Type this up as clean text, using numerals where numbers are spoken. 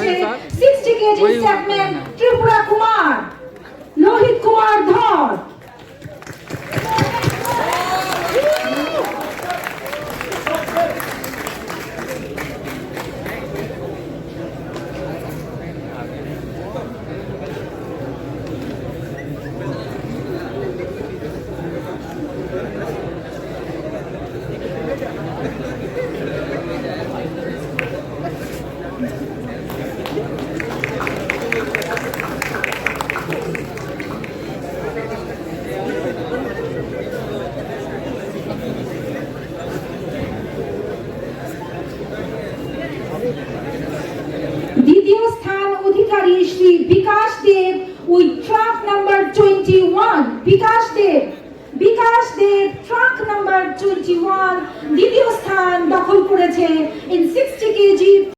করেছে 60 কেজি স্ট্যাকম্যান ত্রিপুরা কুমার লোহিত কুমার ধর। দ্বিতীয় স্থান অধিকারী Shri Bikash Deb with truck number 21। Bikash Deb truck number 21 দ্বিতীয় স্থান দখল করেছে ইন 60 কেজি